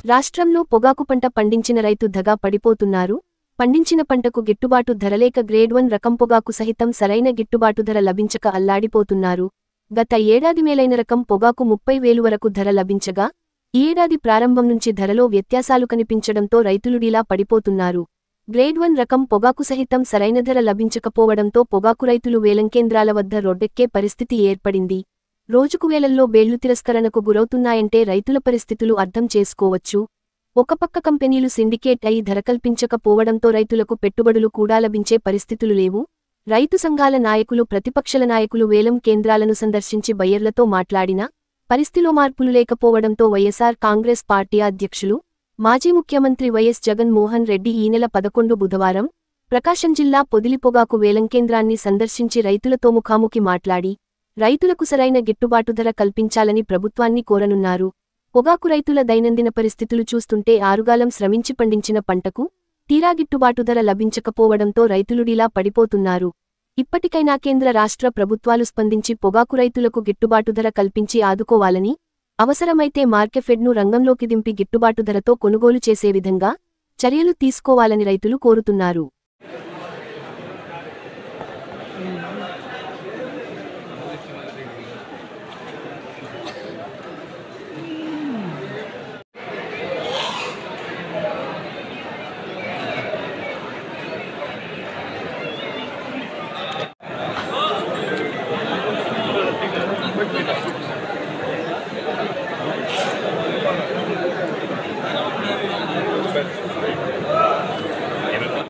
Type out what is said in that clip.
రాష్ట్రంలో పొగాకు పంట పండించిన రైతు ధగా పడిపోతున్నారు. పండించిన పంటకు గిట్టుబాటు ధరలేక గ్రేడ్ 1 రకం పొగాకు సహితం సరైన గిట్టుబాటు ధర లభించక అల్లాడిపోతున్నారు. గత ఏడాది మేలైన రకం పొగాకు 30,000 వరకు ధర లభించగా, ఈ ఏడాది ప్రారంభం నుంచి ధరలో వ్యత్యాసాలు కనిపించడంతో రైతులుడిలా పడిపోతున్నారు. గ్రేడ్ 1 రకం పొగాకు సహితం సరైన ధర లభించకపోవడంతో పొగాకు రైతులు వేలం కేంద్రాల వద్ద రోడ్డెక్కే పరిస్థితి ఏర్పడింది. రోజుకు వేలల్లో బేళ్లు తిరస్కరణకు గురవుతున్నాయంటే రైతుల పరిస్థితులు అర్థం చేసుకోవచ్చు. ఒక పక్క కంపెనీలు సిండికేట్ అయి ధర కల్పించకపోవడంతో రైతులకు పెట్టుబడులు కూడా లభించే పరిస్థితులు లేవు. రైతు సంఘాల నాయకులు, ప్రతిపక్షల నాయకులు వేలం కేంద్రాలను సందర్శించి బయ్యర్లతో మాట్లాడినా పరిస్థితిలో మార్పులు లేకపోవడంతో వైఎస్ఆర్ కాంగ్రెస్ పార్టీ అధ్యక్షులు, మాజీ ముఖ్యమంత్రి వైఎస్ జగన్ మోహన్ రెడ్డి ఈ నెల 11 బుధవారం ప్రకాశం జిల్లా పొదిలి పొగాకు వేలం కేంద్రాన్ని సందర్శించి రైతులతో ముఖాముఖి మాట్లాడి రైతులకు సరైన గిట్టుబాటు ధర కల్పించాలని ప్రభుత్వాన్ని కోరనున్నారు. పొగాకు రైతుల దైనందిన పరిస్థితులు చూస్తుంటే ఆరుగాలం శ్రమించి పండించిన పంటకు తీరా గిట్టుబాటు ధర లభించకపోవడంతో రైతులుడిలా పడిపోతున్నారు. ఇప్పటికైనా కేంద్ర రాష్ట్ర ప్రభుత్వాలు స్పందించి పొగాకు రైతులకు గిట్టుబాటు ధర కల్పించి ఆదుకోవాలని, అవసరమైతే మార్కెఫెడ్ను రంగంలోకి దింపి గిట్టుబాటు ధరతో కొనుగోలు చేసే విధంగా చర్యలు తీసుకోవాలని రైతులు కోరుతున్నారు.